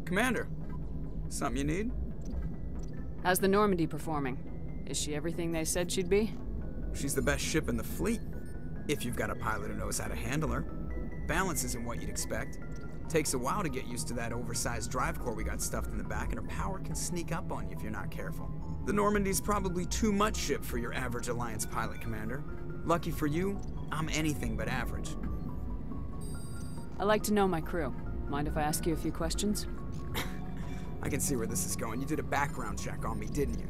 Commander, something you need? How's the Normandy performing? Is she everything they said she'd be? She's the best ship in the fleet, if you've got a pilot who knows how to handle her. Balance isn't what you'd expect. Takes a while to get used to that oversized drive core we got stuffed in the back, and her power can sneak up on you if you're not careful. The Normandy's probably too much ship for your average Alliance pilot, Commander. Lucky for you, I'm anything but average. I like to know my crew. Mind if I ask you a few questions? I can see where this is going. You did a background check on me, didn't you?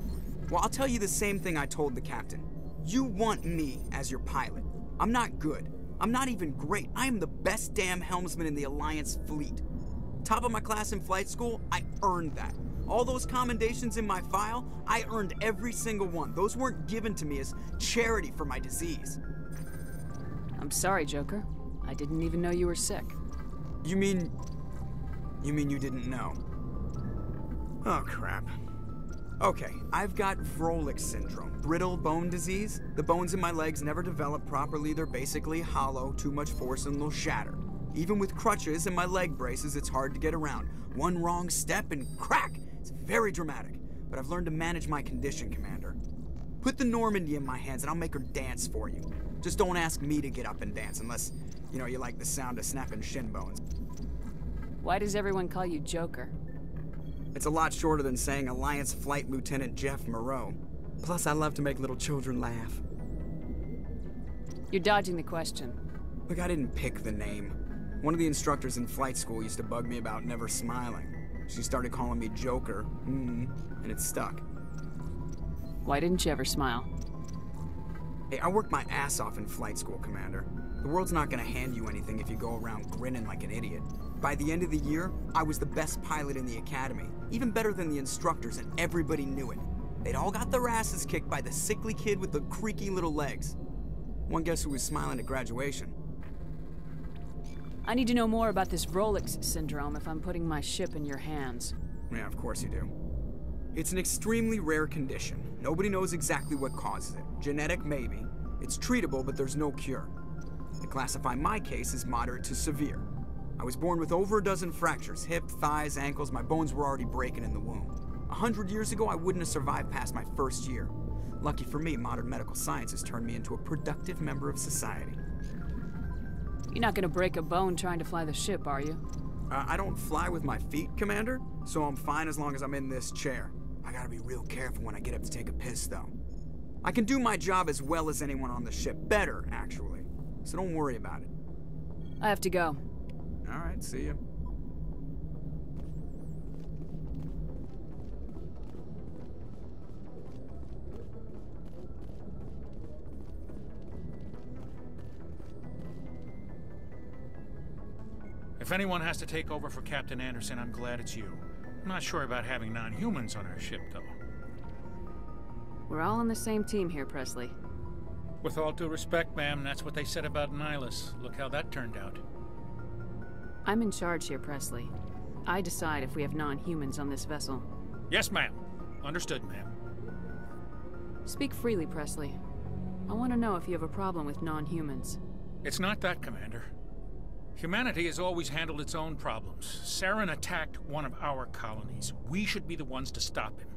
Well, I'll tell you the same thing I told the captain. You want me as your pilot. I'm not good. I'm not even great. I am the best damn helmsman in the Alliance fleet. Top of my class in flight school, I earned that. All those commendations in my file, I earned every single one. Those weren't given to me as charity for my disease. I'm sorry, Joker. I didn't even know you were sick. You mean you didn't know? Oh, crap. Okay, I've got Vrolik syndrome, brittle bone disease. The bones in my legs never develop properly. They're basically hollow, too much force and they'll shatter. Even with crutches and my leg braces, it's hard to get around. One wrong step and crack! It's very dramatic, but I've learned to manage my condition, Commander. Put the Normandy in my hands and I'll make her dance for you. Just don't ask me to get up and dance unless, you know, you like the sound of snapping shin bones. Why does everyone call you Joker? It's a lot shorter than saying Alliance Flight Lieutenant Jeff Moreau. Plus, I love to make little children laugh. You're dodging the question. Look, I didn't pick the name. One of the instructors in flight school used to bug me about never smiling. She started calling me Joker, and it stuck. Why didn't you ever smile? Hey, I worked my ass off in flight school, Commander. The world's not gonna hand you anything if you go around grinning like an idiot. By the end of the year, I was the best pilot in the academy, even better than the instructors, and everybody knew it. They'd all got their asses kicked by the sickly kid with the creaky little legs. One guess who was smiling at graduation? I need to know more about this Vrolik syndrome if I'm putting my ship in your hands. Yeah, of course you do. It's an extremely rare condition. Nobody knows exactly what causes it. Genetic, maybe. It's treatable, but there's no cure. They classify my case as moderate to severe. I was born with over a dozen fractures, hip, thighs, ankles. My bones were already breaking in the womb. 100 years ago, I wouldn't have survived past my first year. Lucky for me, modern medical science has turned me into a productive member of society. You're not gonna break a bone trying to fly the ship, are you? I don't fly with my feet, Commander, so I'm fine as long as I'm in this chair. I gotta be real careful when I get up to take a piss, though. I can do my job as well as anyone on the ship. Better, actually. So don't worry about it. I have to go. All right, see you. If anyone has to take over for Captain Anderson, I'm glad it's you. I'm not sure about having non-humans on our ship, though. We're all on the same team here, Presley. With all due respect, ma'am, that's what they said about Nihilus. Look how that turned out. I'm in charge here, Presley. I decide if we have non-humans on this vessel. Yes, ma'am. Understood, ma'am. Speak freely, Presley. I want to know if you have a problem with non-humans. It's not that, Commander. Humanity has always handled its own problems. Saren attacked one of our colonies. We should be the ones to stop him.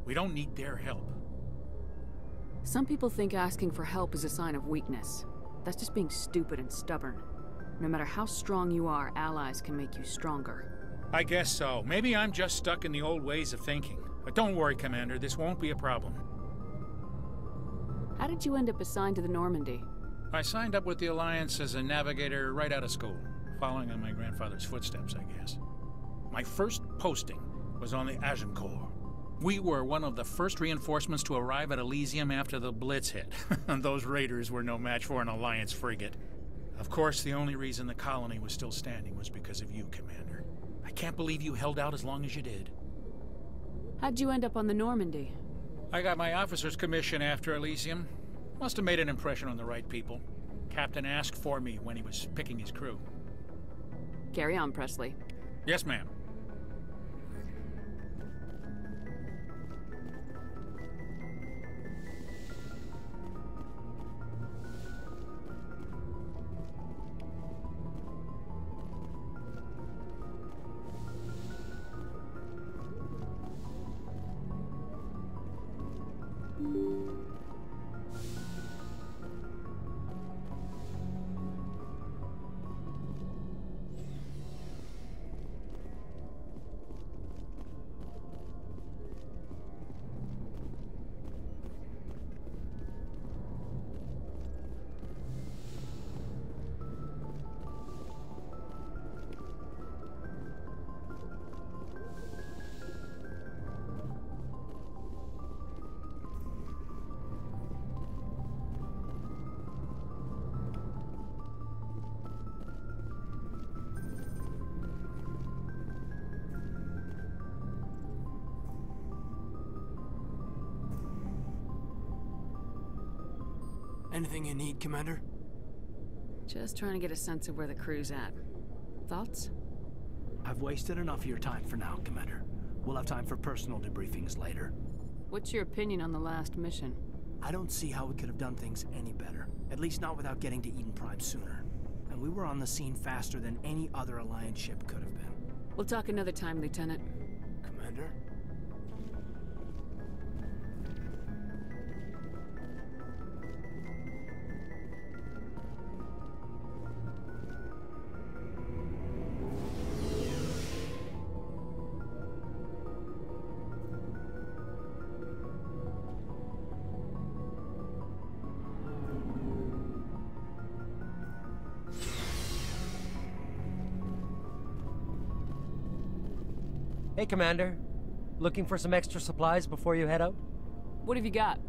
We don't need their help. Some people think asking for help is a sign of weakness. That's just being stupid and stubborn. No matter how strong you are, allies can make you stronger. I guess so. Maybe I'm just stuck in the old ways of thinking. But don't worry, Commander. This won't be a problem. How did you end up assigned to the Normandy? I signed up with the Alliance as a navigator right out of school, following in my grandfather's footsteps, I guess. My first posting was on the Agincourt. We were one of the first reinforcements to arrive at Elysium after the Blitz hit. And those raiders were no match for an Alliance frigate. Of course, the only reason the colony was still standing was because of you, Commander. I can't believe you held out as long as you did. How'd you end up on the Normandy? I got my officer's commission after Elysium. Must have made an impression on the right people. Captain asked for me when he was picking his crew. Carry on, Presley. Yes, ma'am. Anything you need, Commander? Just trying to get a sense of where the crew's at. Thoughts? I've wasted enough of your time for now, Commander. We'll have time for personal debriefings later. What's your opinion on the last mission? I don't see how we could have done things any better. At least not without getting to Eden Prime sooner. And we were on the scene faster than any other Alliance ship could have been. We'll talk another time, Lieutenant. Commander? Hey, Commander. Looking for some extra supplies before you head out? What have you got?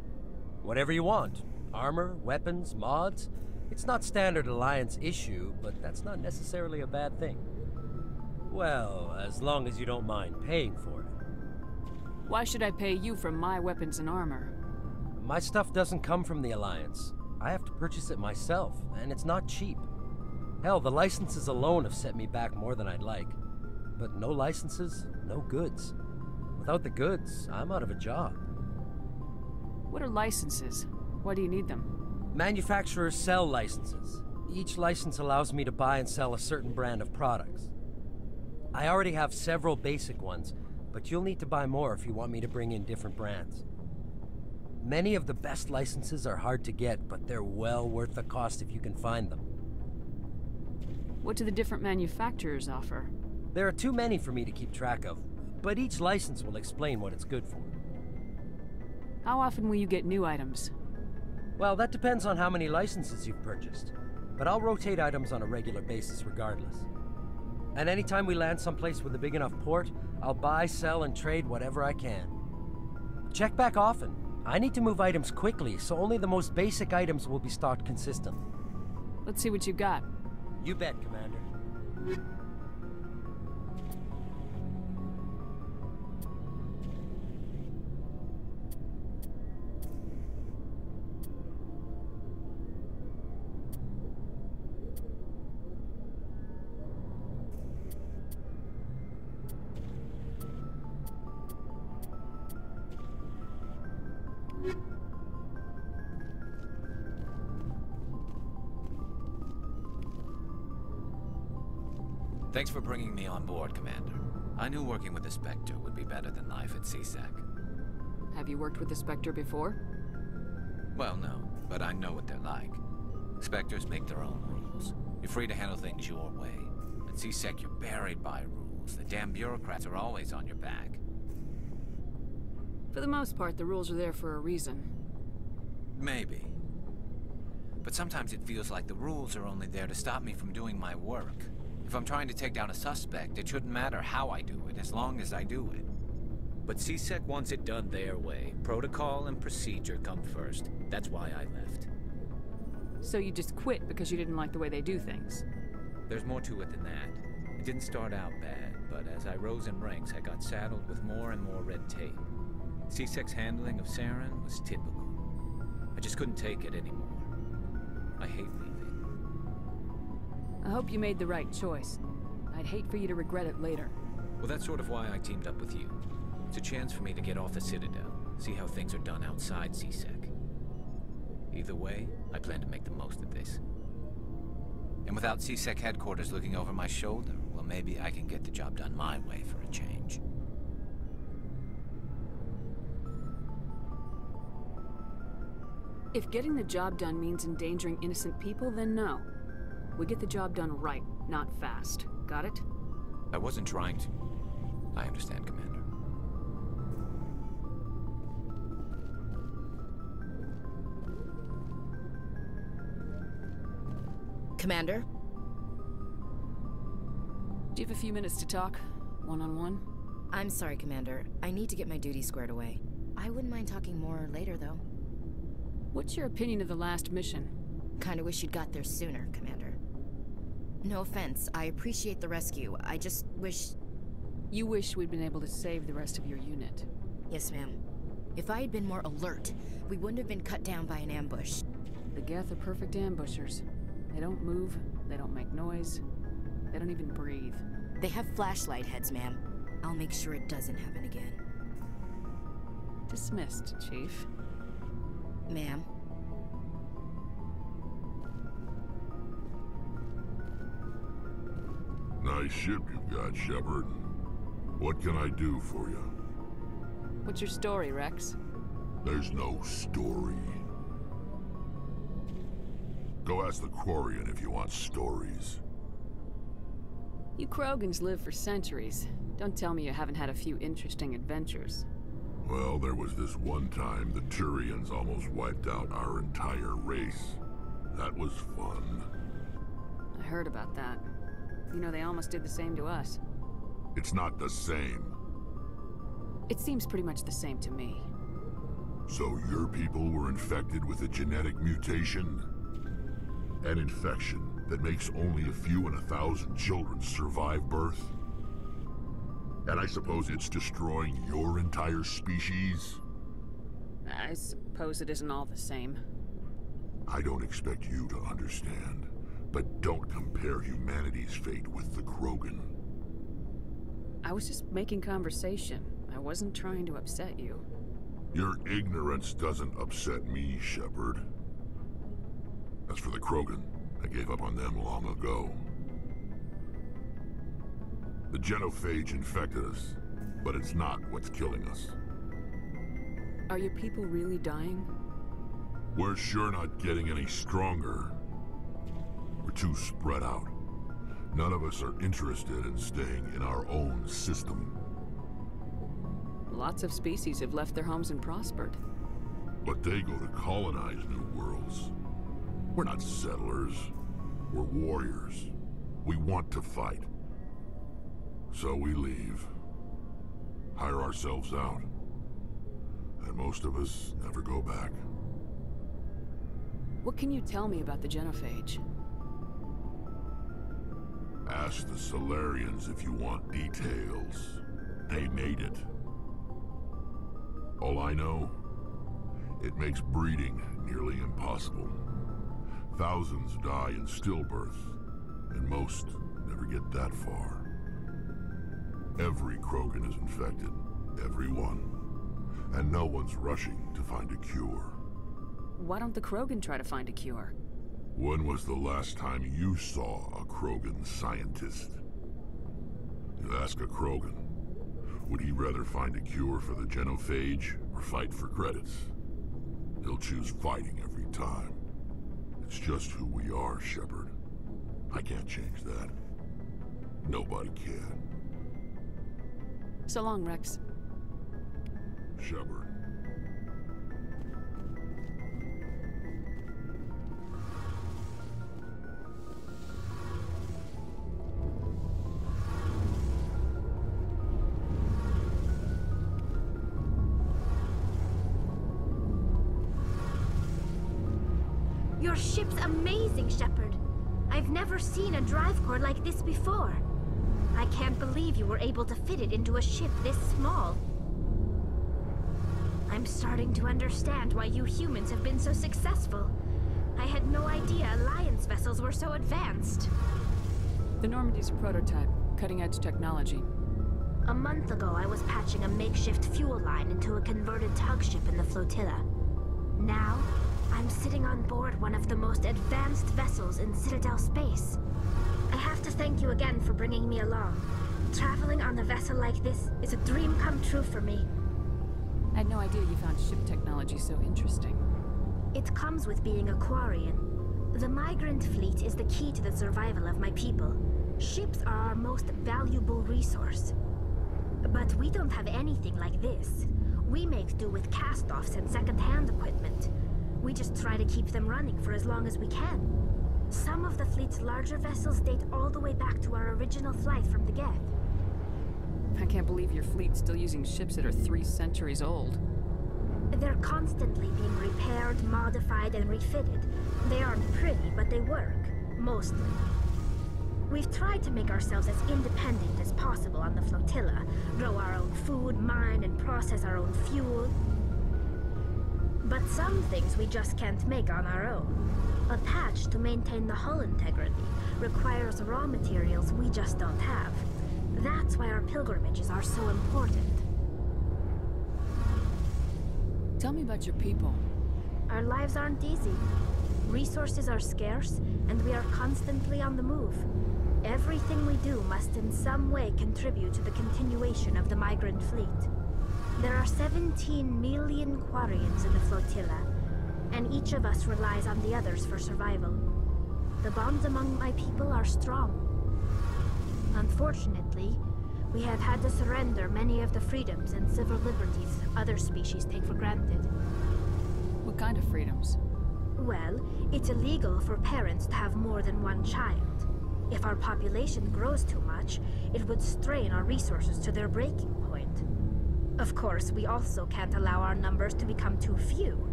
Whatever you want. Armor, weapons, mods. It's not standard Alliance issue, but that's not necessarily a bad thing. Well, as long as you don't mind paying for it. Why should I pay you for my weapons and armor? My stuff doesn't come from the Alliance. I have to purchase it myself, and it's not cheap. Hell, the licenses alone have set me back more than I'd like. But no licenses, no goods. Without the goods, I'm out of a job. What are licenses? Why do you need them? Manufacturers sell licenses. Each license allows me to buy and sell a certain brand of products. I already have several basic ones, but you'll need to buy more if you want me to bring in different brands. Many of the best licenses are hard to get, but they're well worth the cost if you can find them. What do the different manufacturers offer? There are too many for me to keep track of, but each license will explain what it's good for. How often will you get new items? Well, that depends on how many licenses you've purchased, but I'll rotate items on a regular basis regardless. And anytime we land someplace with a big enough port, I'll buy, sell, and trade whatever I can. Check back often. I need to move items quickly, so only the most basic items will be stocked consistently. Let's see what you've got. You bet, Commander. Thanks for bringing me on board, Commander. I knew working with the Spectre would be better than life at CSEC. Have you worked with the Spectre before? Well, no, but I know what they're like. Spectres make their own rules. You're free to handle things your way. At CSEC, you're buried by rules. The damn bureaucrats are always on your back. For the most part, the rules are there for a reason. Maybe. But sometimes it feels like the rules are only there to stop me from doing my work. If I'm trying to take down a suspect, it shouldn't matter how I do it, as long as I do it. But CSEC wants it done their way. Protocol and procedure come first. That's why I left. So you just quit because you didn't like the way they do things? There's more to it than that. It didn't start out bad, but as I rose in ranks, I got saddled with more and more red tape. CSEC's handling of Saren was typical. I just couldn't take it anymore. I hate leaving. I hope you made the right choice. I'd hate for you to regret it later. Well, that's sort of why I teamed up with you. It's a chance for me to get off the Citadel, see how things are done outside CSEC. Either way, I plan to make the most of this. And without CSEC headquarters looking over my shoulder, well, maybe I can get the job done my way for a change. If getting the job done means endangering innocent people, then no. We get the job done right, not fast. Got it? I wasn't trying to. I understand, Commander. Commander? Do you have a few minutes to talk? One-on-one? I'm sorry, Commander. I need to get my duties squared away. I wouldn't mind talking more later, though. What's your opinion of the last mission? Kinda wish you'd got there sooner, Commander. No offense, I appreciate the rescue. I just wish... You wish we'd been able to save the rest of your unit. Yes, ma'am. If I had been more alert, we wouldn't have been cut down by an ambush. The Geth are perfect ambushers. They don't move, they don't make noise, they don't even breathe. They have flashlight heads, ma'am. I'll make sure it doesn't happen again. Dismissed, Chief. Ma'am. Nice ship you've got, Shepard. What can I do for you? What's your story, Rex? There's no story. Go ask the Quarian if you want stories. You Krogans live for centuries. Don't tell me you haven't had a few interesting adventures. Well, there was this one time the Turians almost wiped out our entire race. That was fun. I heard about that. You know, they almost did the same to us. It's not the same. It seems pretty much the same to me. So your people were infected with a genetic mutation? An infection that makes only a few in 1,000 children survive birth? And I suppose it's destroying your entire species? I suppose it isn't all the same. I don't expect you to understand, but don't compare humanity's fate with the Krogan. I was just making conversation. I wasn't trying to upset you. Your ignorance doesn't upset me, Shepard. As for the Krogan, I gave up on them long ago. The genophage infected us, but it's not what's killing us. Are your people really dying? We're sure not getting any stronger. We're too spread out. None of us are interested in staying in our own system. Lots of species have left their homes and prospered. But they go to colonize new worlds. We're not settlers. We're warriors. We want to fight. So we leave. Hire ourselves out. And most of us never go back. What can you tell me about the genophage? Ask the Solarians if you want details. They made it. All I know, it makes breeding nearly impossible. Thousands die in stillbirth, and most never get that far. Every Krogan is infected, every one. And no one's rushing to find a cure. Why don't the Krogan try to find a cure? When was the last time you saw a Krogan scientist? You ask a Krogan, would he rather find a cure for the genophage or fight for credits? He'll choose fighting every time. It's just who we are, Shepard. I can't change that. Nobody can. So long, Rex. Shepard. Your ship's amazing, Shepard. I've never seen a drive core like this before. I can't believe you were able to fit it into a ship this small. I'm starting to understand why you humans have been so successful. I had no idea Alliance vessels were so advanced. The Normandy's a prototype, cutting-edge technology. A month ago, I was patching a makeshift fuel line into a converted tug ship in the flotilla. Now, I'm sitting on board one of the most advanced vessels in Citadel space. I have to thank you again for bringing me along. Traveling on a vessel like this is a dream come true for me. I had no idea you found ship technology so interesting. It comes with being a Quarian. The migrant fleet is the key to the survival of my people. Ships are our most valuable resource. But we don't have anything like this. We make do with cast-offs and second-hand equipment. We just try to keep them running for as long as we can. Some of the fleet's larger vessels date all the way back to our original flight from the Geth. I can't believe your fleet's still using ships that are 3 centuries old. They're constantly being repaired, modified, and refitted. They aren't pretty, but they work. Mostly. We've tried to make ourselves as independent as possible on the flotilla. Grow our own food, mine and process our own fuel. But some things we just can't make on our own. A patch to maintain the hull integrity requires raw materials we just don't have. That's why our pilgrimages are so important. Tell me about your people. Our lives aren't easy. Resources are scarce, and we are constantly on the move. Everything we do must in some way contribute to the continuation of the migrant fleet. There are 17 million Quarians in the flotilla, and each of us relies on the others for survival. The bonds among my people are strong. Unfortunately, we have had to surrender many of the freedoms and civil liberties other species take for granted. What kind of freedoms? Well, it's illegal for parents to have more than one child. If our population grows too much, it would strain our resources to their breaking point. Of course, we also can't allow our numbers to become too few.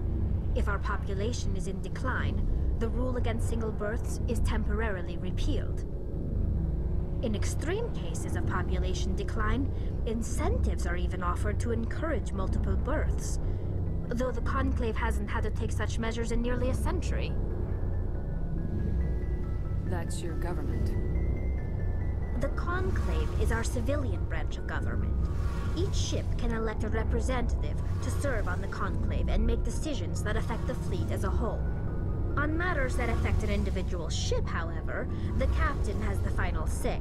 If our population is in decline, the rule against single births is temporarily repealed. In extreme cases of population decline, incentives are even offered to encourage multiple births, though the Conclave hasn't had to take such measures in nearly a century. That's your government. The Conclave is our civilian branch of government. Each ship can elect a representative to serve on the Conclave and make decisions that affect the fleet as a whole. On matters that affect an individual ship, however, the captain has the final say.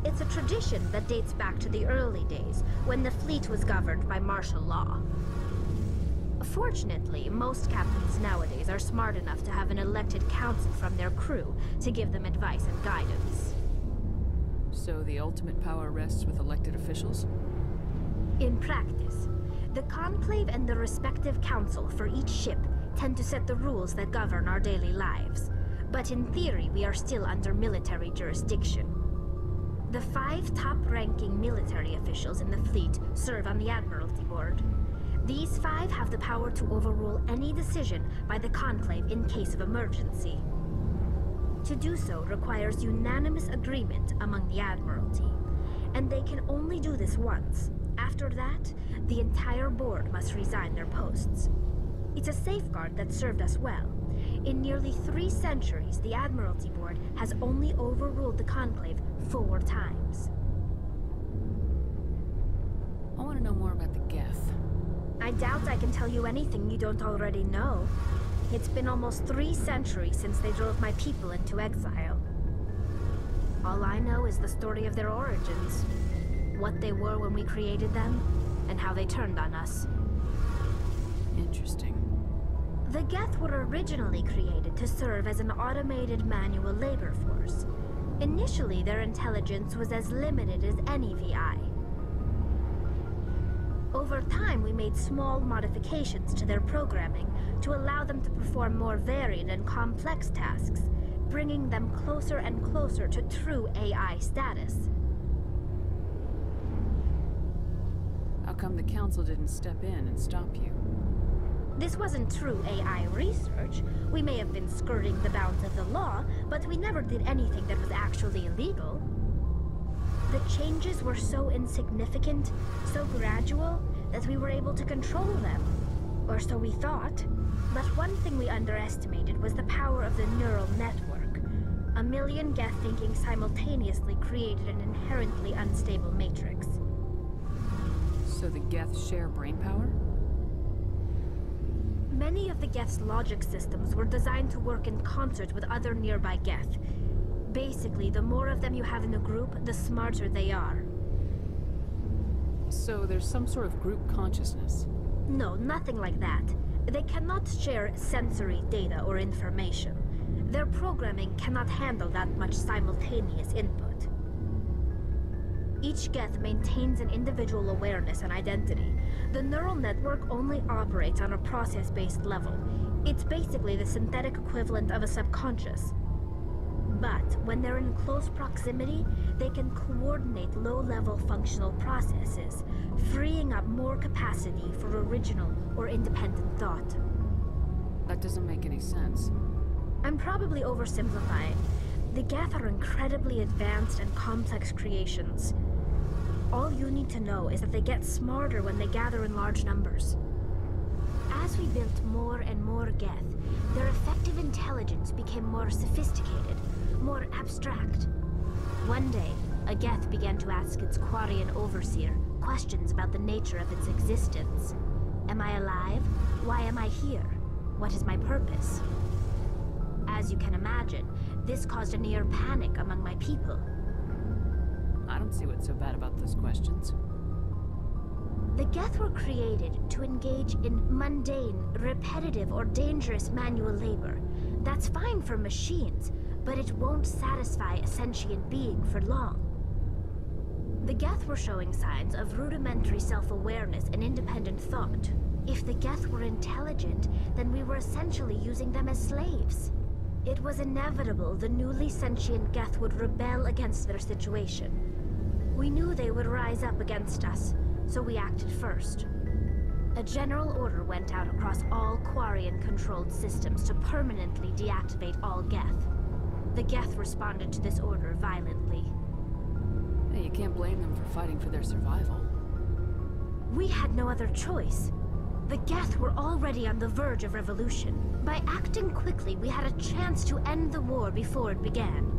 It's a tradition that dates back to the early days, when the fleet was governed by martial law. Fortunately, most captains nowadays are smart enough to have an elected council from their crew to give them advice and guidance. So the ultimate power rests with elected officials? In practice, the Conclave and the respective council for each ship tend to set the rules that govern our daily lives. But in theory, we are still under military jurisdiction. The 5 top-ranking military officials in the fleet serve on the Admiralty Board. These 5 have the power to overrule any decision by the Conclave in case of emergency. To do so requires unanimous agreement among the Admiralty, and they can only do this once. After that, the entire board must resign their posts. It's a safeguard that served us well. In nearly 3 centuries, the Admiralty Board has only overruled the Conclave 4 times. I want to know more about the Geth. I doubt I can tell you anything you don't already know. It's been almost 3 centuries since they drove my people into exile. All I know is the story of their origins. What they were when we created them, and how they turned on us. Interesting. The Geth were originally created to serve as an automated manual labor force. Initially, their intelligence was as limited as any VI. Over time, we made small modifications to their programming to allow them to perform more varied and complex tasks, bringing them closer and closer to true AI status. How come the Council didn't step in and stop you? This wasn't true AI research. We may have been skirting the bounds of the law, but we never did anything that was actually illegal. The changes were so insignificant, so gradual, that we were able to control them. Or so we thought. But one thing we underestimated was the power of the neural network. A million Geth thinking simultaneously created an inherently unstable matrix. So the Geth share brainpower? Many of the Geth's logic systems were designed to work in concert with other nearby Geth. Basically, the more of them you have in a group, the smarter they are. So there's some sort of group consciousness? No, nothing like that. They cannot share sensory data or information. Their programming cannot handle that much simultaneous input. Each Geth maintains an individual awareness and identity. The neural network only operates on a process-based level. It's basically the synthetic equivalent of a subconscious. But when they're in close proximity, they can coordinate low-level functional processes, freeing up more capacity for original or independent thought. That doesn't make any sense. I'm probably oversimplifying. The Geth are incredibly advanced and complex creations. All you need to know is that they get smarter when they gather in large numbers. as we built more and more Geth, their effective intelligence became more sophisticated, more abstract. One day, a Geth began to ask its Quarian overseer questions about the nature of its existence. Am I alive? Why am I here? What is my purpose? As you can imagine, this caused a near panic among my people. I don't see what's so bad about those questions. The Geth were created to engage in mundane, repetitive, or dangerous manual labor. That's fine for machines, but it won't satisfy a sentient being for long. The Geth were showing signs of rudimentary self-awareness and independent thought. If the Geth were intelligent, then we were essentially using them as slaves. It was inevitable the newly sentient Geth would rebel against their situation. We knew they would rise up against us, so we acted first. A general order went out across all Quarian-controlled systems to permanently deactivate all Geth. The Geth responded to this order violently. Hey, you can't blame them for fighting for their survival. We had no other choice. The Geth were already on the verge of revolution. By acting quickly, we had a chance to end the war before it began.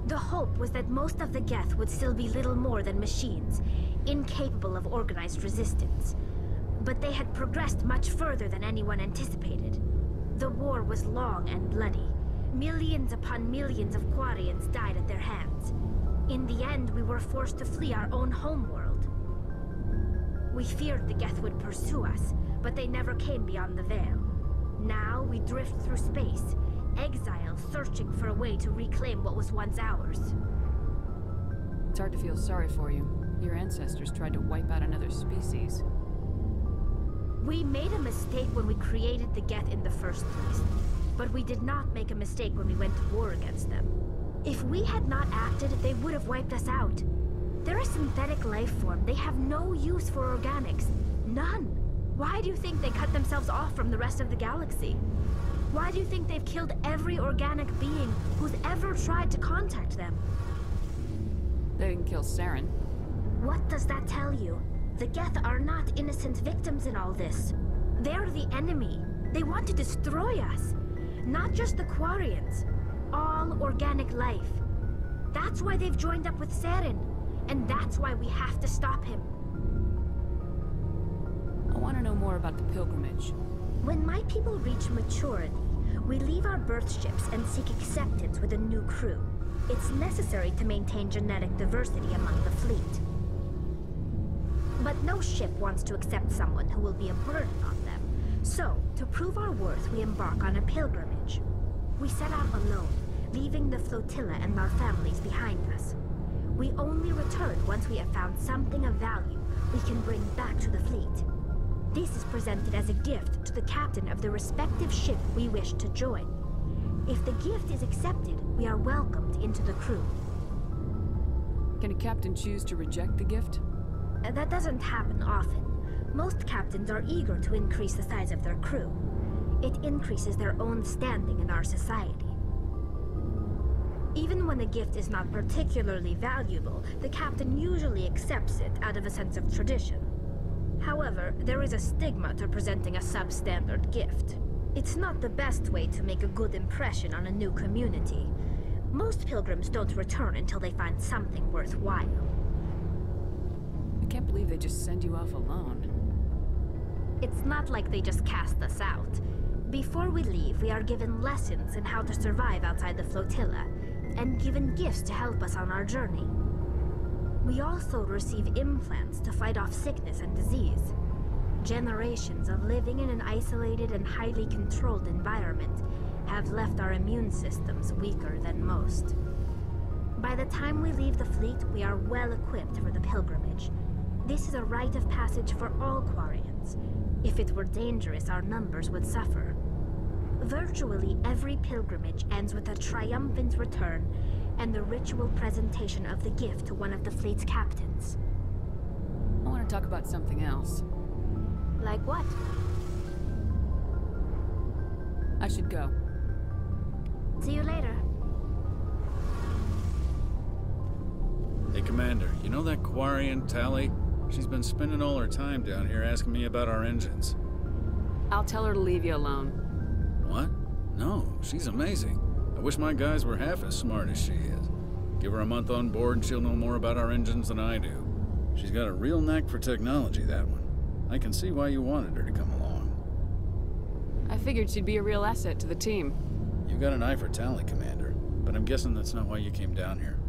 The hope was that most of the Geth would still be little more than machines, incapable of organized resistance. But they had progressed much further than anyone anticipated. The war was long and bloody. Millions upon millions of Quarians died at their hands. In the end, we were forced to flee our own homeworld. We feared the Geth would pursue us, but they never came beyond the Veil. Now we drift through space, exile searching for a way to reclaim what was once ours. It's hard to feel sorry for you. Your ancestors tried to wipe out another species. We made a mistake when we created the Geth in the first place, but we did not make a mistake when we went to war against them. If we had not acted, they would have wiped us out. They're a synthetic life form. They have no use for organics. None. Why do you think they cut themselves off from the rest of the galaxy? Why do you think they've killed every organic being who's ever tried to contact them? They didn't kill Saren. What does that tell you? The Geth are not innocent victims in all this. They're the enemy. They want to destroy us. Not just the Quarians. All organic life. That's why they've joined up with Saren. And that's why we have to stop him. I want to know more about the pilgrimage. When my people reach maturity, we leave our birth ships and seek acceptance with a new crew. It's necessary to maintain genetic diversity among the fleet. But no ship wants to accept someone who will be a burden on them. So, to prove our worth, we embark on a pilgrimage. We set out alone, leaving the flotilla and our families behind us. We only return once we have found something of value we can bring back to the fleet. This is presented as a gift to the captain of the respective ship we wish to join. If the gift is accepted, we are welcomed into the crew. Can a captain choose to reject the gift? That doesn't happen often. Most captains are eager to increase the size of their crew. It increases their own standing in our society. Even when the gift is not particularly valuable, the captain usually accepts it out of a sense of tradition. However, there is a stigma to presenting a substandard gift. It's not the best way to make a good impression on a new community. Most pilgrims don't return until they find something worthwhile. I can't believe they just send you off alone. It's not like they just cast us out. Before we leave, we are given lessons in how to survive outside the flotilla, and given gifts to help us on our journey. We also receive implants to fight off sickness and disease. Generations of living in an isolated and highly controlled environment have left our immune systems weaker than most. By the time we leave the fleet, we are well equipped for the pilgrimage. This is a rite of passage for all Quarians. If it were dangerous, our numbers would suffer. Virtually every pilgrimage ends with a triumphant return and the ritual presentation of the gift to one of the fleet's captains. I want to talk about something else. Like what? I should go. See you later. Hey, Commander, you know that Quarian, Tally? She's been spending all her time down here asking me about our engines. I'll tell her to leave you alone. What? No, she's amazing. I wish my guys were half as smart as she is. Give her a month on board and she'll know more about our engines than I do. She's got a real knack for technology, that one. I can see why you wanted her to come along. I figured she'd be a real asset to the team. You got an eye for talent, Commander, but I'm guessing that's not why you came down here.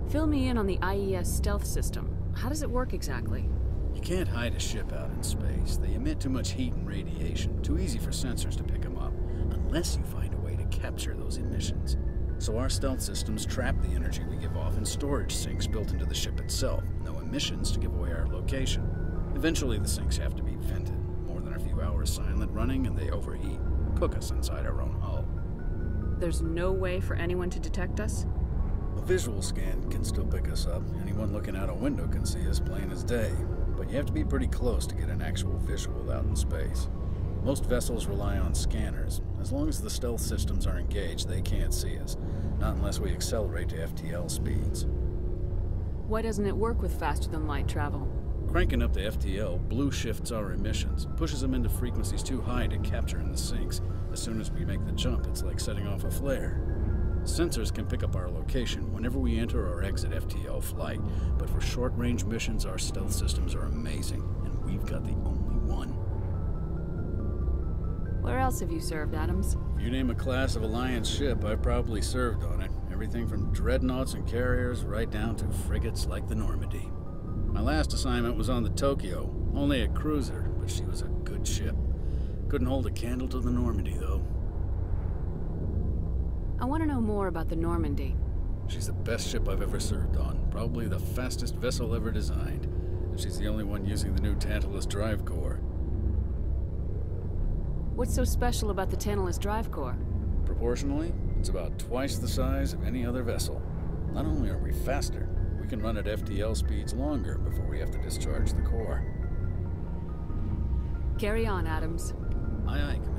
Fill me in on the IES stealth system. How does it work exactly? You can't hide a ship out in space. They emit too much heat and radiation. Too easy for sensors to pick them up, unless you find a way to capture those emissions. So our stealth systems trap the energy we give off in storage sinks built into the ship itself. No emissions to give away our location. Eventually the sinks have to be vented. More than a few hours silent running and they overheat. Cook us inside our own hull. There's no way for anyone to detect us? A visual scan can still pick us up. Anyone looking out a window can see us plain as day. But you have to be pretty close to get an actual visual out in space. Most vessels rely on scanners. As long as the stealth systems are engaged, they can't see us. Not unless we accelerate to FTL speeds. Why doesn't it work with faster-than-light travel? Cranking up to FTL blue shifts our emissions, pushes them into frequencies too high to capture in the sinks. As soon as we make the jump, it's like setting off a flare. Sensors can pick up our location whenever we enter or exit FTL flight, but for short-range missions, our stealth systems are amazing, and we've got the only one. Where else have you served, Adams? If you name a class of Alliance ship, I've probably served on it. Everything from dreadnoughts and carriers right down to frigates like the Normandy. My last assignment was on the Tokyo, only a cruiser, but she was a good ship. Couldn't hold a candle to the Normandy, though. I want to know more about the Normandy. She's the best ship I've ever served on, probably the fastest vessel ever designed. And she's the only one using the new Tantalus drive core. What's so special about the Tantalus drive core? Proportionally, it's about twice the size of any other vessel. Not only are we faster, we can run at FTL speeds longer before we have to discharge the core. Carry on, Adams. Aye, aye, Commander.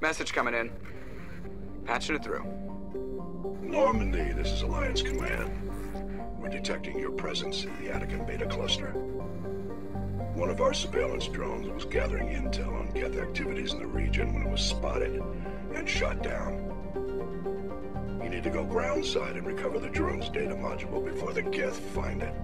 Message coming in. Patching it through. Normandy, this is Alliance Command. We're detecting your presence in the Attican Beta Cluster. One of our surveillance drones was gathering intel on Geth activities in the region when it was spotted and shot down. You need to go groundside and recover the drone's data module before the Geth find it.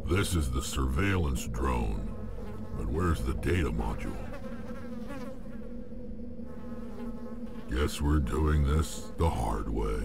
This is the surveillance drone, but where's the data module? Guess we're doing this the hard way.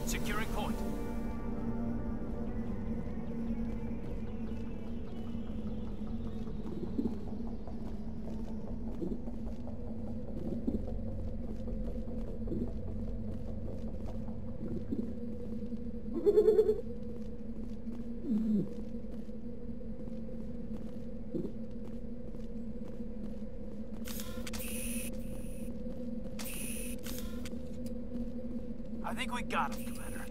Securing point. I think we got him, Commander.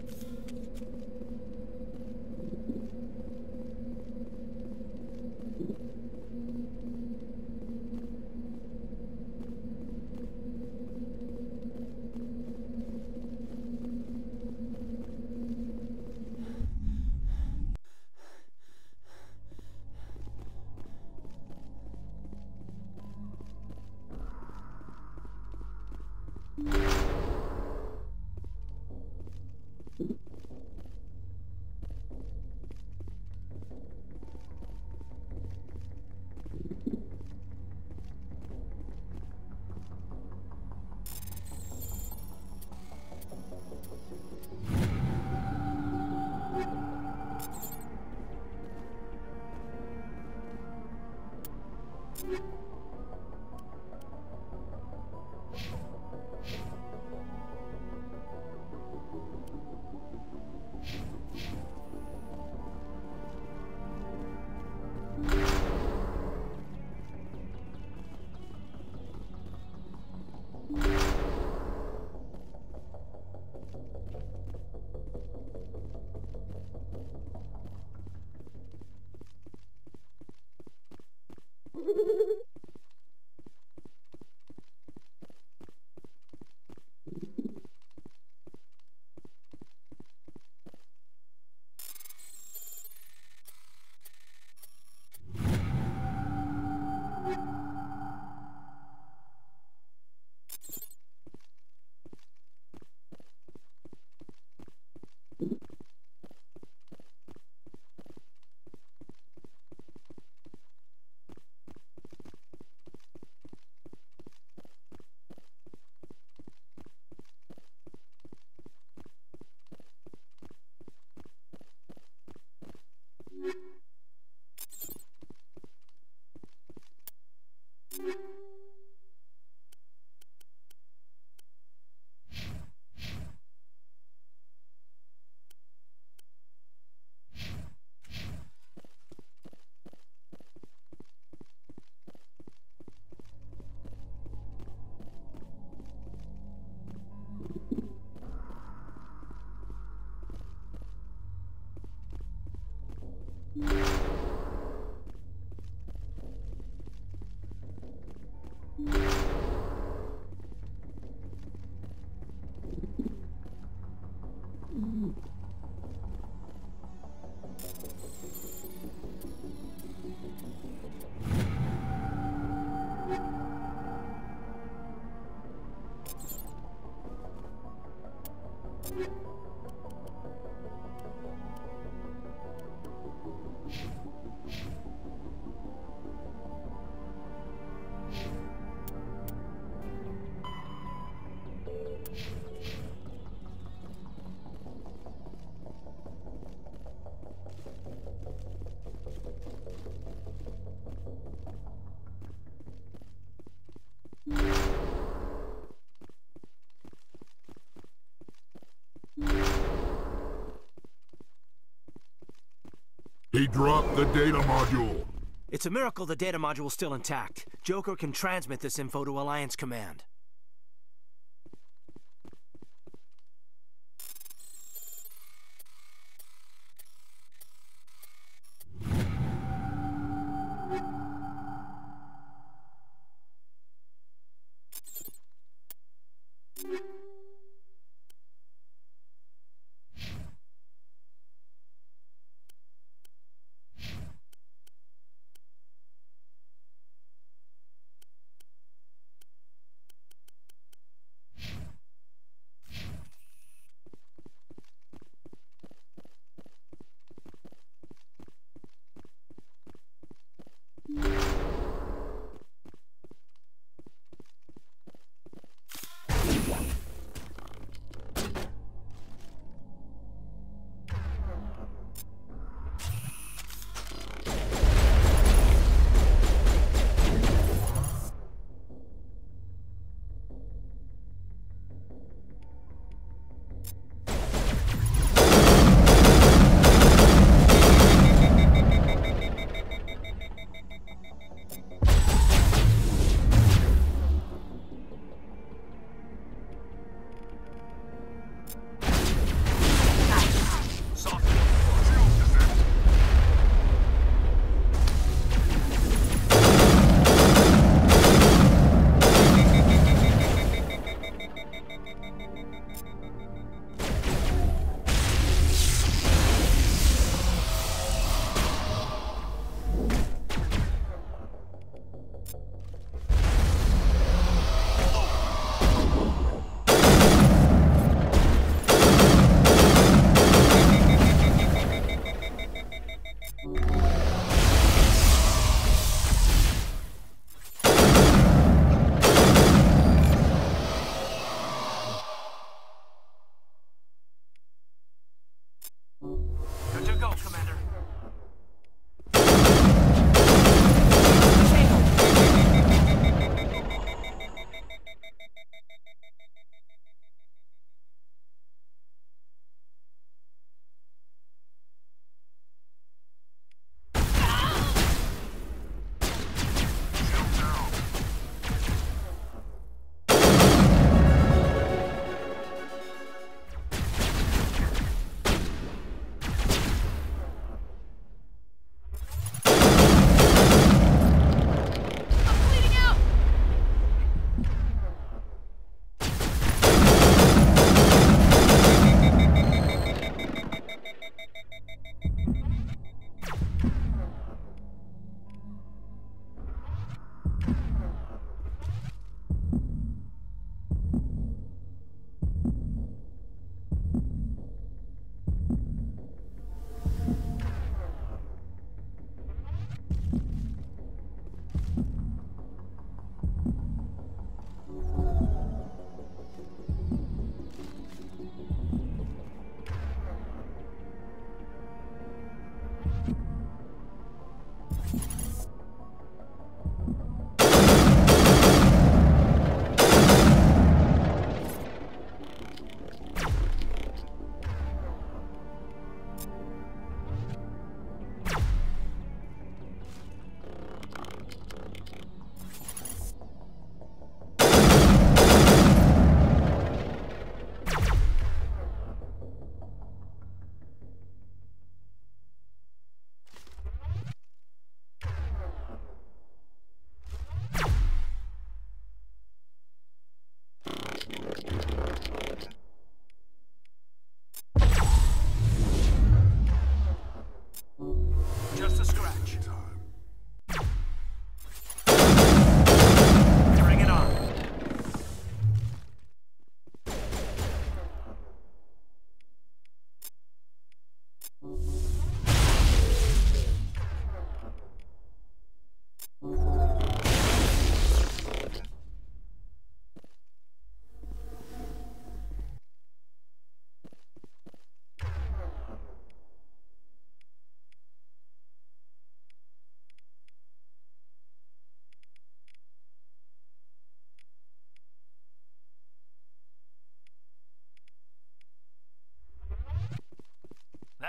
He dropped the data module. It's a miracle the data module's still intact. Joker can transmit this info to Alliance Command.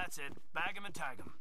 That's it. Bag him and tag him.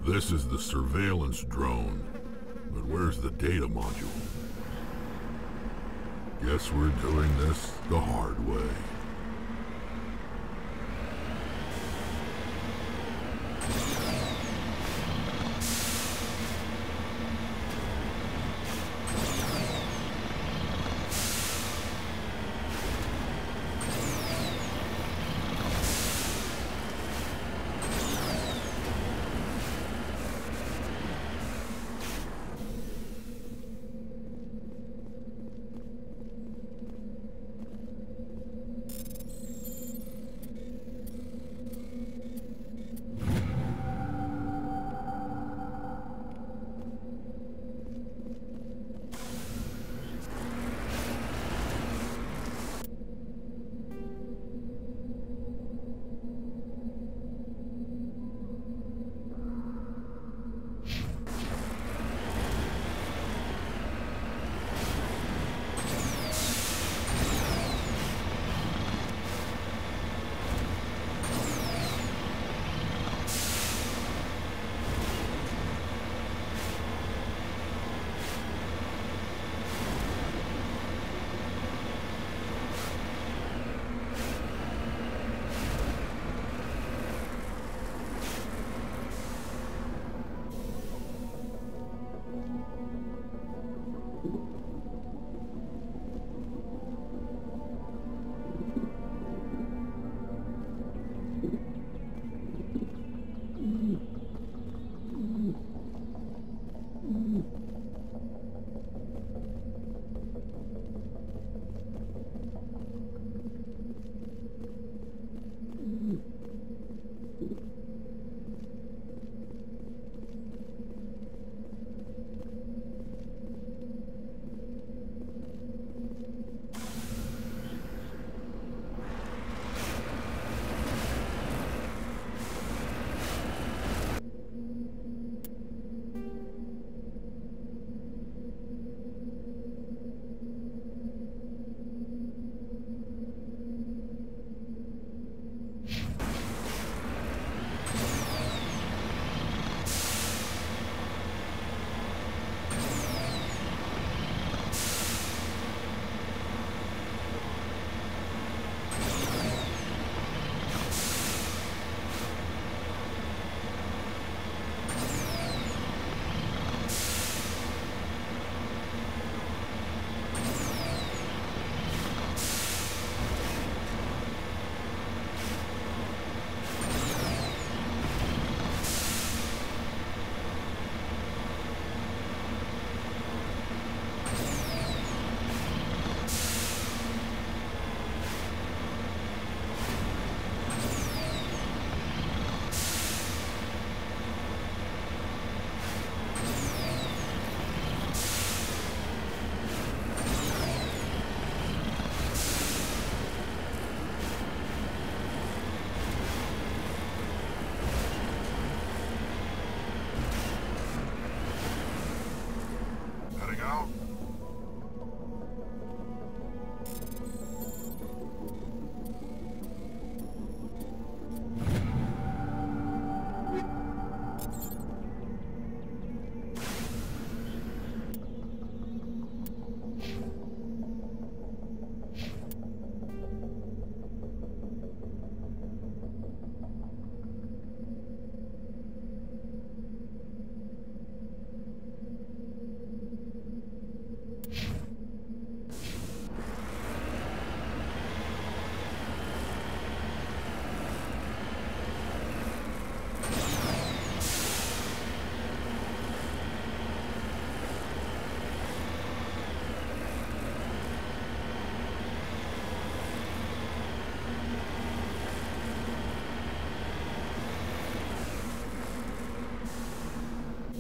This is the surveillance drone, but where's the data module? Guess we're doing this the hard way.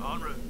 En route.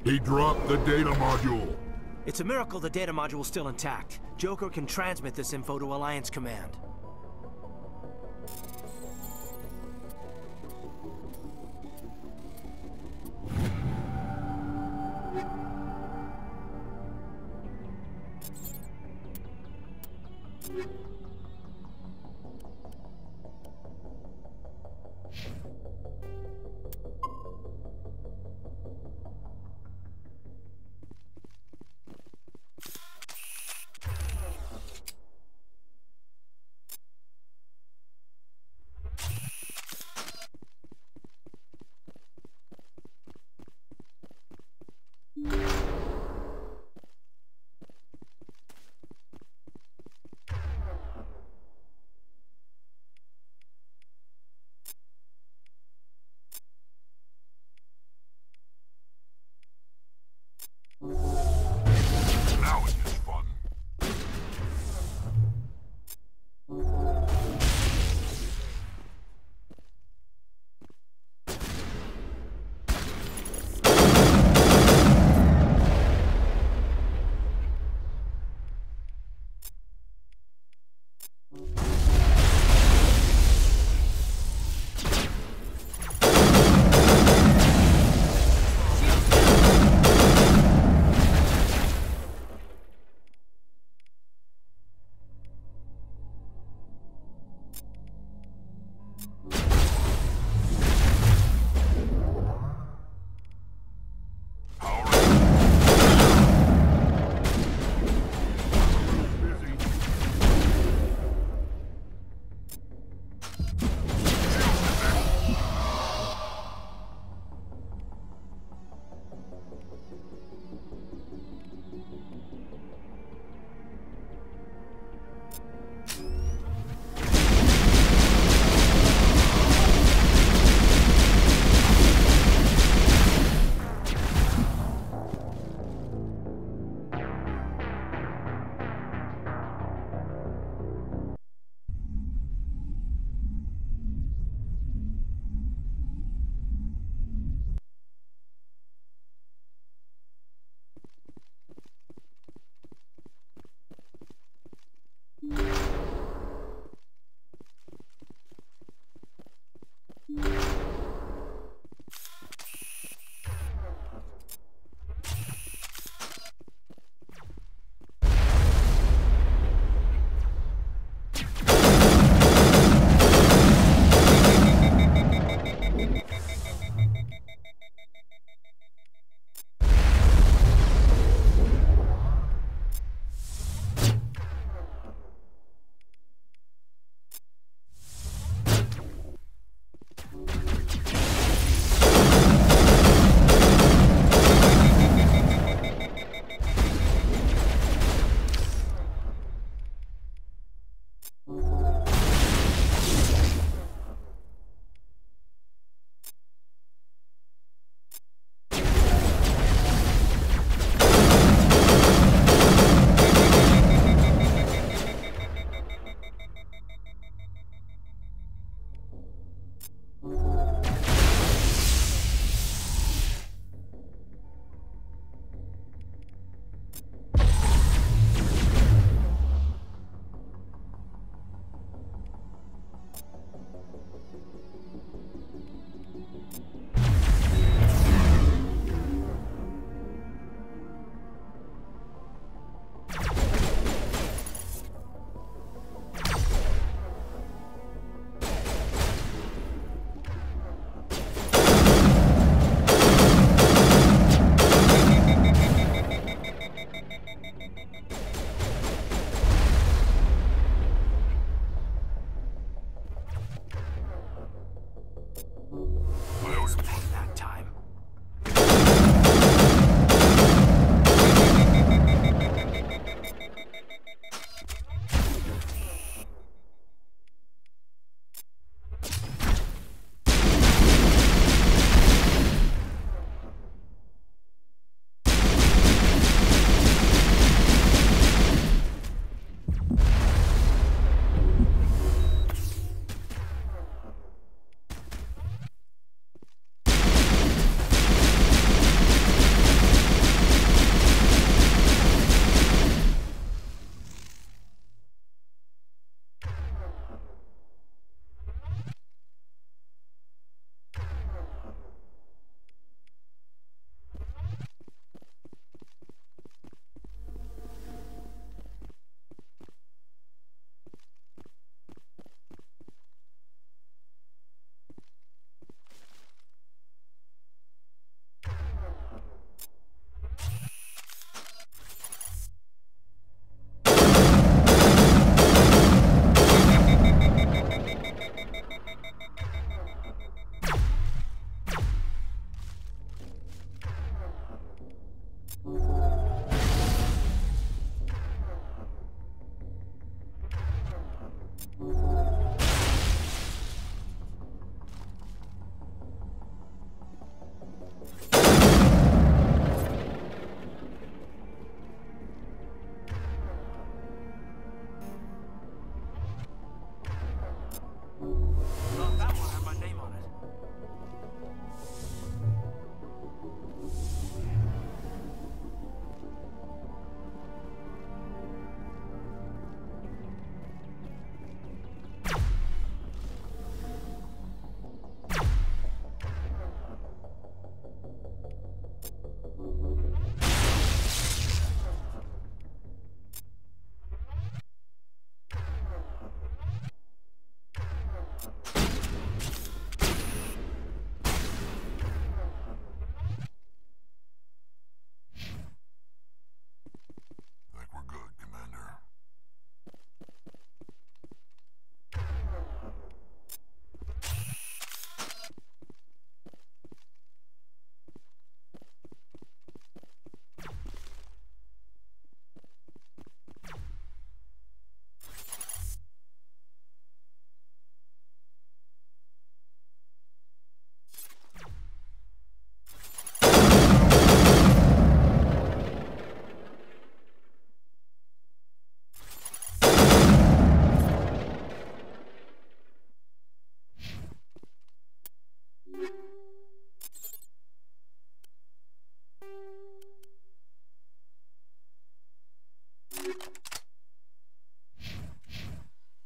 He dropped the data module. It's a miracle the data module's still intact. Joker can transmit this info to Alliance Command.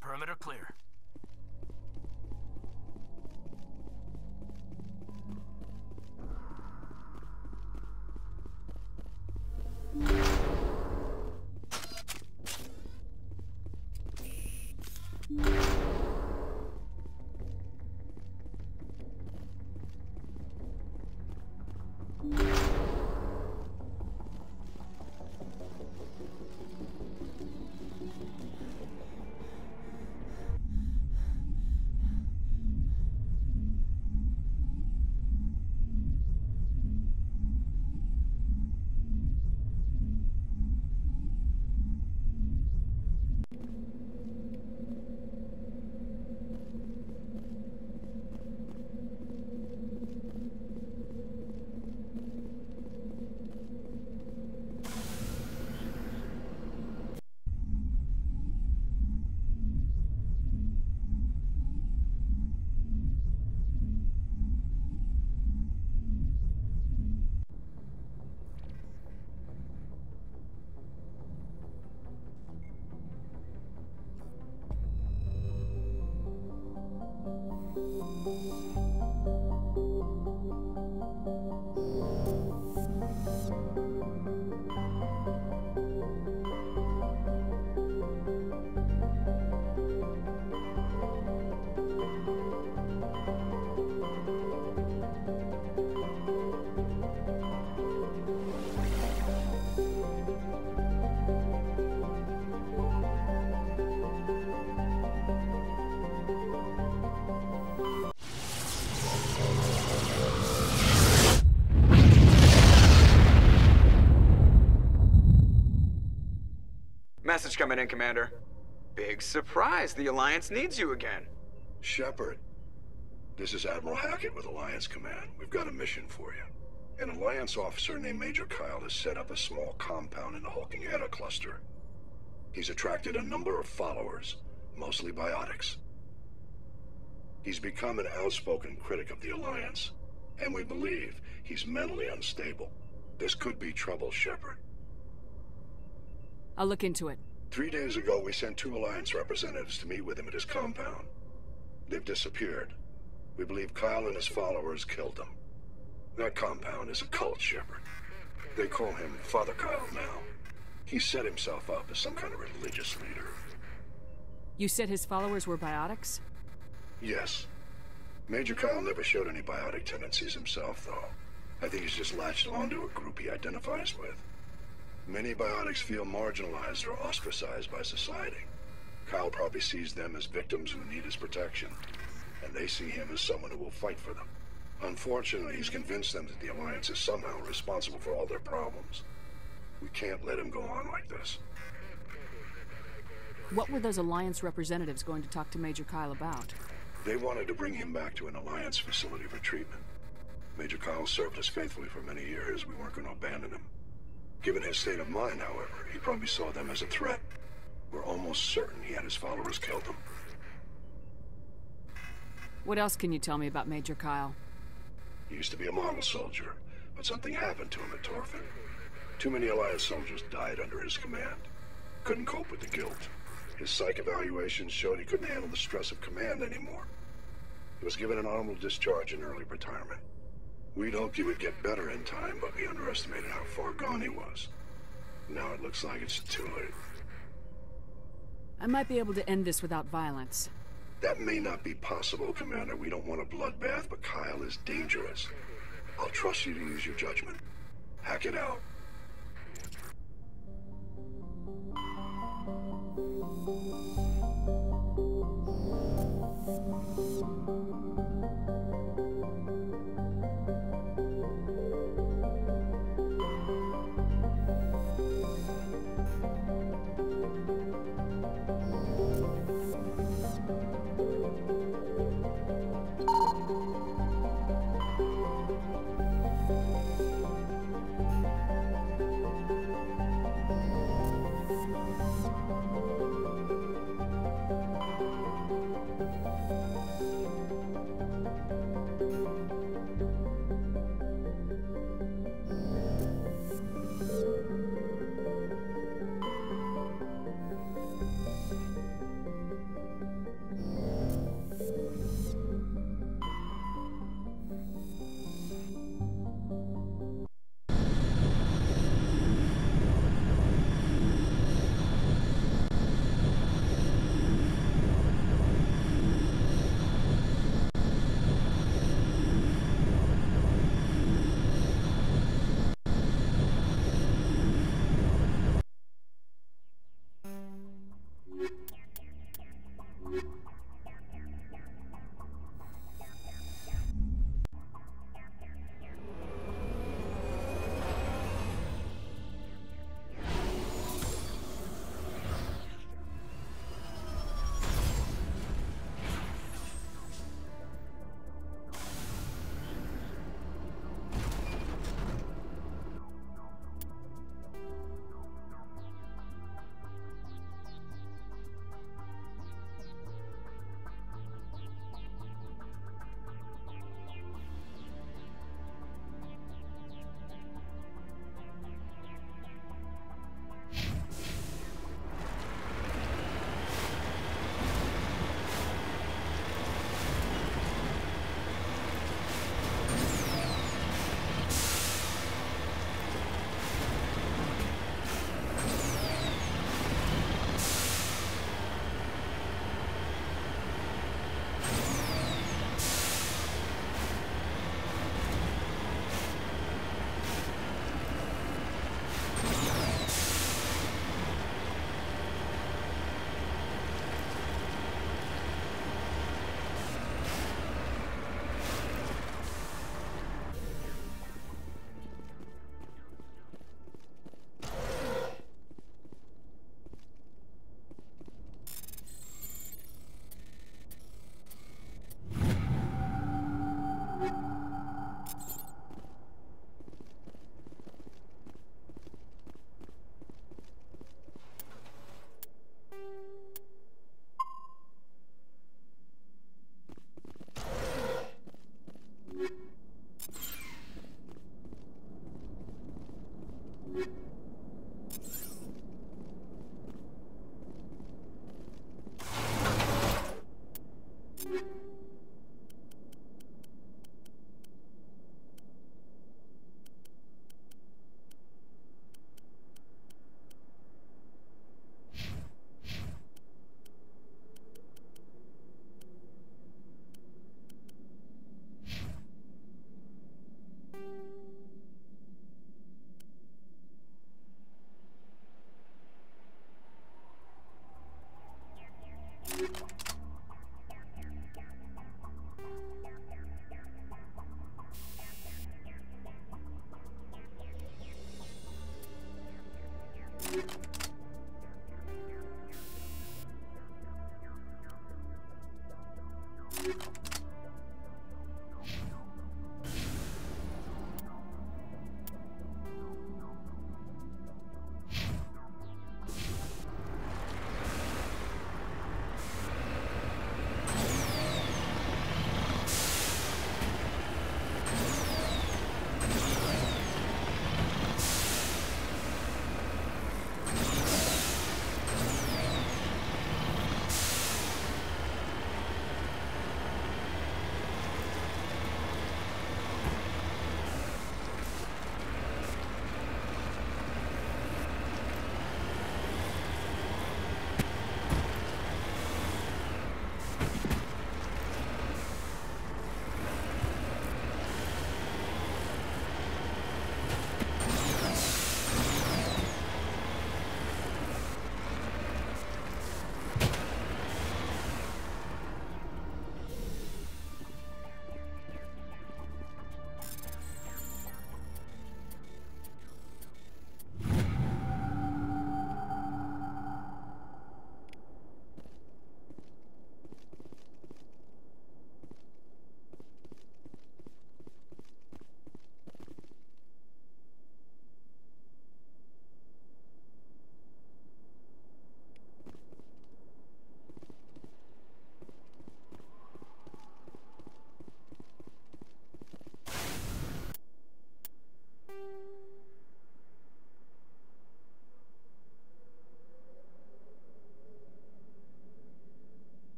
Perimeter clear. Message coming in, Commander. Big surprise, the Alliance needs you again. Shepard, this is Admiral Hackett with Alliance Command. We've got a mission for you. An Alliance officer named Major Kyle has set up a small compound in the hulking Eta cluster. He's attracted a number of followers, mostly biotics. He's become an outspoken critic of the Alliance, and we believe he's mentally unstable. This could be trouble, Shepard. I'll look into it. 3 days ago, we sent 2 Alliance representatives to meet with him at his compound. They've disappeared. We believe Kyle and his followers killed them. That compound is a cult, Shepard. They call him Father Kyle now. He set himself up as some kind of religious leader. You said his followers were biotics? Yes. Major Kyle never showed any biotic tendencies himself, though. I think he's just latched onto a group he identifies with. Many biotics feel marginalized or ostracized by society. Kyle probably sees them as victims who need his protection, and they see him as someone who will fight for them. Unfortunately, he's convinced them that the Alliance is somehow responsible for all their problems. We can't let him go on like this. What were those Alliance representatives going to talk to Major Kyle about? They wanted to bring him back to an Alliance facility for treatment. Major Kyle served us faithfully for many years. We weren't going to abandon him. Given his state of mind, however, he probably saw them as a threat. We're almost certain he had his followers kill them. What else can you tell me about Major Kyle? He used to be a model soldier, but something happened to him at Torfin. Too many Alliance soldiers died under his command. Couldn't cope with the guilt. His psych evaluations showed he couldn't handle the stress of command anymore. He was given an honorable discharge in early retirement. We'd hoped he would get better in time, but we underestimated how far gone he was. Now it looks like it's too late. I might be able to end this without violence. That may not be possible, Commander. We don't want a bloodbath, but Kyle is dangerous. I'll trust you to use your judgment. Hackett out.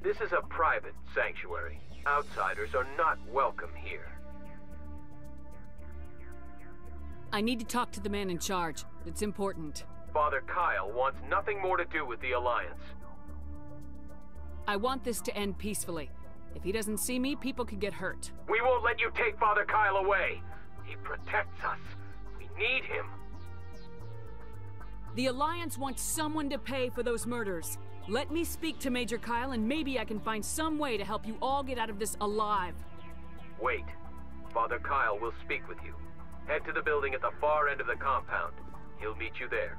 This is a private sanctuary. Outsiders are not welcome here. I need to talk to the man in charge. It's important. Father Kyle wants nothing more to do with the Alliance. I want this to end peacefully. If he doesn't see me, people could get hurt. We won't let you take Father Kyle away. He protects us. We need him. The Alliance wants someone to pay for those murders. Let me speak to Major Kyle, and maybe I can find some way to help you all get out of this alive. Wait. Father Kyle will speak with you. Head to the building at the far end of the compound. He'll meet you there.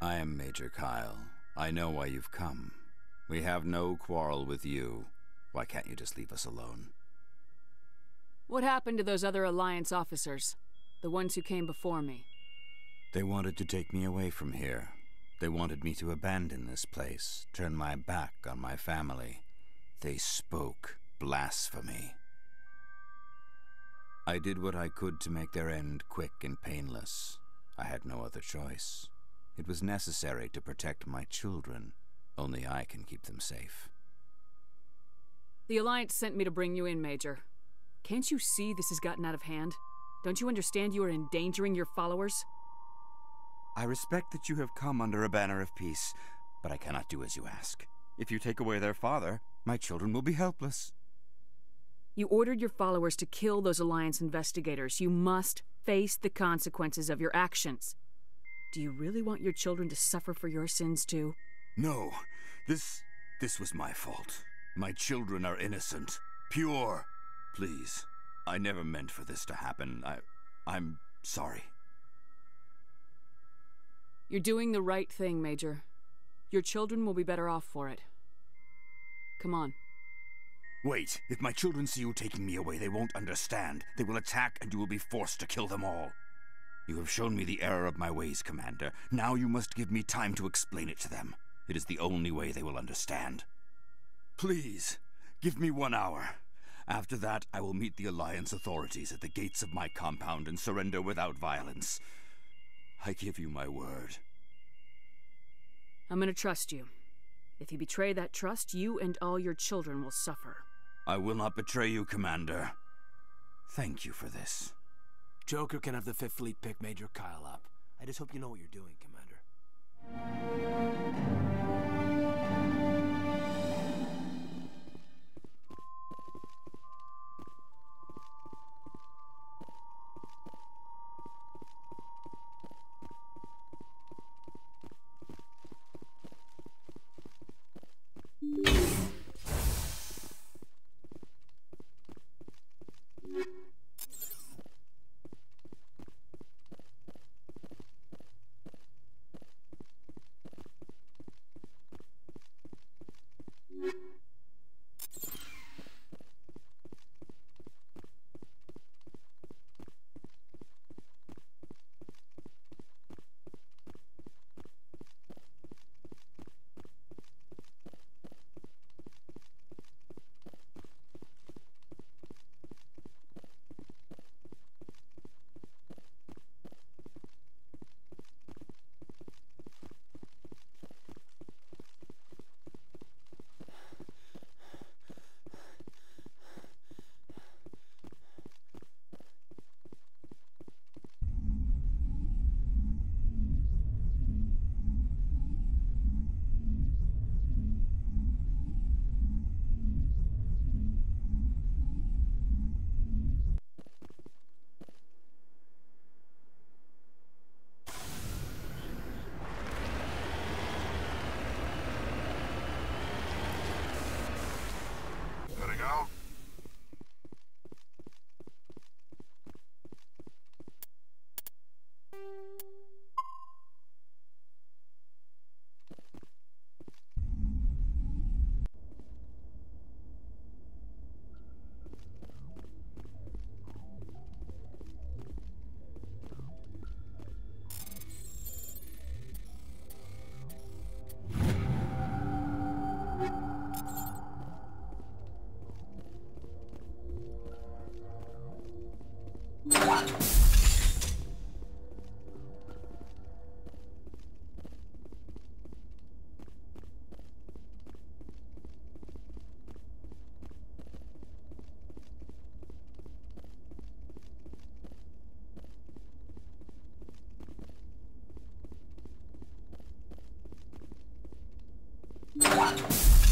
I am Major Kyle. I know why you've come. We have no quarrel with you. Why can't you just leave us alone? What happened to those other Alliance officers? The ones who came before me? They wanted to take me away from here. They wanted me to abandon this place, turn my back on my family. They spoke blasphemy. I did what I could to make their end quick and painless. I had no other choice. It was necessary to protect my children. Only I can keep them safe. The Alliance sent me to bring you in, Major. Can't you see this has gotten out of hand? Don't you understand you are endangering your followers? I respect that you have come under a banner of peace, but I cannot do as you ask. If you take away their father, my children will be helpless. You ordered your followers to kill those Alliance investigators. You must face the consequences of your actions. Do you really want your children to suffer for your sins too? No. This was my fault. My children are innocent. Pure. Please. I never meant for this to happen. I'm sorry. You're doing the right thing, Major. Your children will be better off for it. Come on. Wait. If my children see you taking me away, they won't understand. They will attack and you will be forced to kill them all. You have shown me the error of my ways, Commander. Now you must give me time to explain it to them. It is the only way they will understand. Please, give me 1 hour. After that, I will meet the Alliance authorities at the gates of my compound and surrender without violence. I give you my word. I'm gonna trust you. If you betray that trust, you and all your children will suffer. I will not betray you, Commander. Thank you for this. Joker can have the 5th Fleet pick Major Kyle up. I just hope you know what you're doing, Commander. out. What?